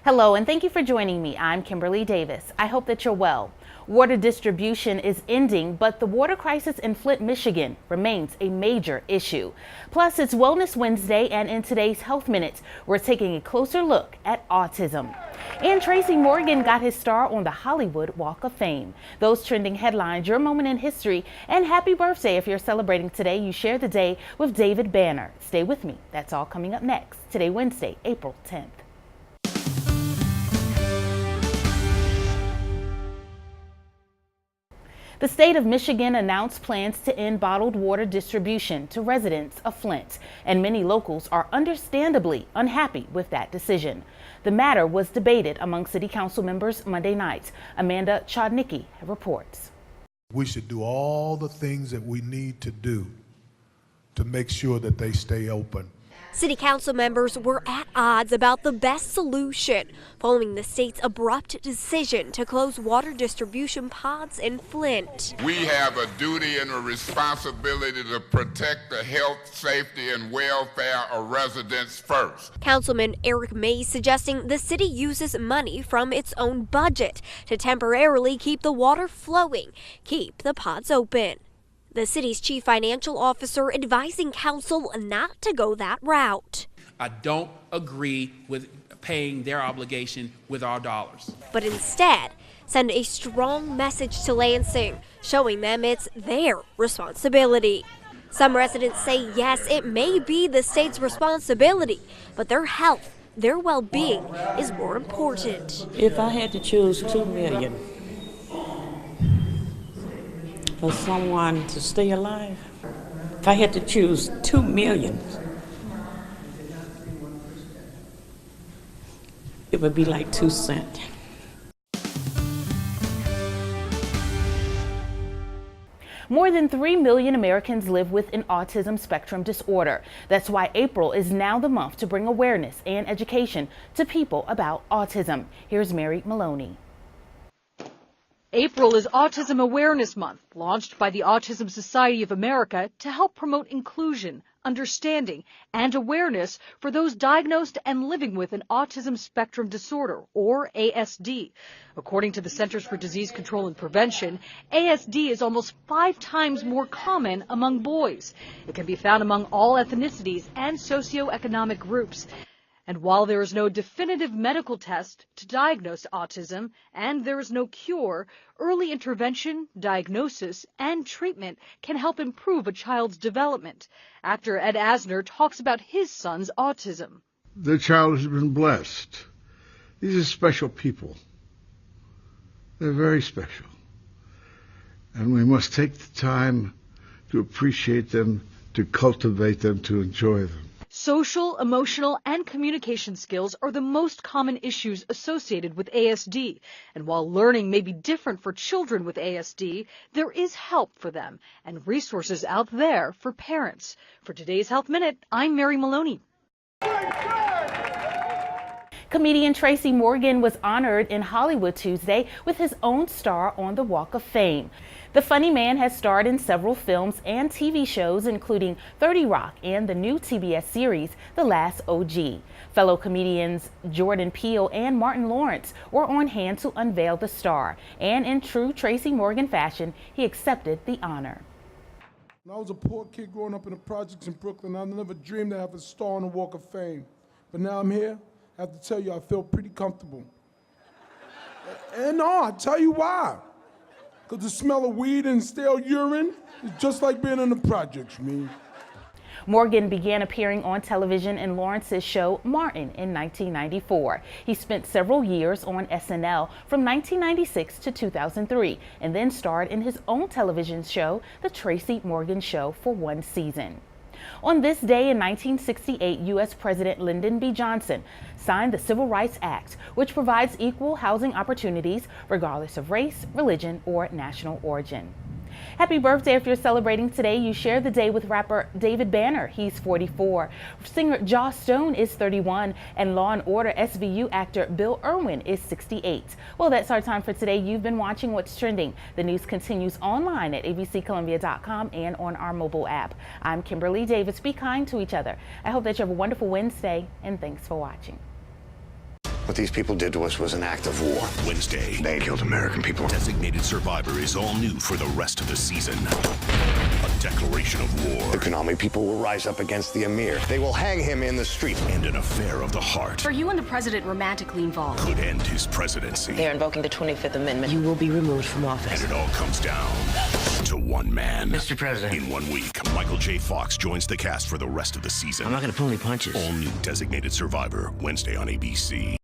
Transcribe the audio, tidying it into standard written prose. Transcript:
Hello, and thank you for joining me. I'm Kimberlei Davis. I hope that you're well. Water distribution is ending, but the water crisis in Flint, Michigan remains a major issue. Plus, it's Wellness Wednesday, and in today's Health Minutes, we're taking a closer look at autism. And Tracy Morgan got his star on the Hollywood Walk of Fame. Those trending headlines, your moment in history, and happy birthday if you're celebrating today. You share the day with David Banner. Stay with me. That's all coming up next. Today, Wednesday, April 10th. The state of Michigan announced plans to end bottled water distribution to residents of Flint, and many locals are understandably unhappy with that decision. The matter was debated among city council members Monday night. Amanda Chodnicki reports. We should do all the things that we need to do to make sure that they stay open. City council members were at odds about the best solution following the state's abrupt decision to close water distribution pods in Flint. We have a duty and a responsibility to protect the health, safety, and welfare of residents first. Councilman Eric Mays suggesting the city uses money from its own budget to temporarily keep the water flowing, keep the pods open. The city's chief financial officer advising council not to go that route. I don't agree with paying their obligation with our dollars. But instead, send a strong message to Lansing, showing them it's their responsibility. Some residents say yes, it may be the state's responsibility, but their health, their well-being is more important. If I had to choose $2 million for someone to stay alive, if I had to choose $2 million, it would be like 2 cents. More than 3 million Americans live with an autism spectrum disorder. That's why April is now the month to bring awareness and education to people about autism. Here's Mary Maloney. April is Autism Awareness Month, launched by the Autism Society of America to help promote inclusion, understanding, and awareness for those diagnosed and living with an autism spectrum disorder, or ASD. According to the Centers for Disease Control and Prevention, ASD is almost 5 times more common among boys. It can be found among all ethnicities and socioeconomic groups. And while there is no definitive medical test to diagnose autism and there is no cure, early intervention, diagnosis, and treatment can help improve a child's development. Actor Ed Asner talks about his son's autism. The child has been blessed. These are special people. They're very special. And we must take the time to appreciate them, to cultivate them, to enjoy them. Social, emotional, and communication skills are the most common issues associated with ASD. And while learning may be different for children with ASD, there is help for them and resources out there for parents. For today's Health Minute, I'm Mary Maloney. Comedian Tracy Morgan was honored in Hollywood Tuesday with his own star on the Walk of Fame. The funny man has starred in several films and TV shows, including 30 Rock and the new TBS series, The Last OG. Fellow comedians Jordan Peele and Martin Lawrence were on hand to unveil the star, and in true Tracy Morgan fashion, he accepted the honor. When I was a poor kid growing up in the projects in Brooklyn, I never dreamed to have a star on the Walk of Fame. But now I'm here. I have to tell you, I feel pretty comfortable. And no, I'll tell you why. Because the smell of weed and stale urine is just like being in the projects, man. Morgan began appearing on television in Lawrence's show Martin in 1994. He spent several years on SNL from 1996 to 2003 and then starred in his own television show, The Tracy Morgan Show, for 1 season. On this day in 1968, U.S. President Lyndon B. Johnson signed the Civil Rights Act, which provides equal housing opportunities regardless of race, religion, or national origin. Happy birthday if you're celebrating today. You share the day with rapper David Banner. He's 44. Singer Joss Stone is 31. And Law & Order SVU actor Bill Irwin is 68. Well, that's our time for today. You've been watching What's Trending. The news continues online at abccolumbia.com and on our mobile app. I'm Kimberlei Davis. Be kind to each other. I hope that you have a wonderful Wednesday, and thanks for watching. What these people did to us was an act of war. Wednesday, They killed American people. Designated Survivor is all new for the rest of the season. A declaration of war. The Konami people will rise up against the Emir. They will hang him in the street. And an affair of the heart. Are you and the president romantically involved? Could end his presidency. They're invoking the 25th Amendment. You will be removed from office. And it all comes down to one man. Mr. President. In 1 week, Michael J. Fox joins the cast for the rest of the season. I'm not going to pull any punches. All new Designated Survivor, Wednesday on ABC.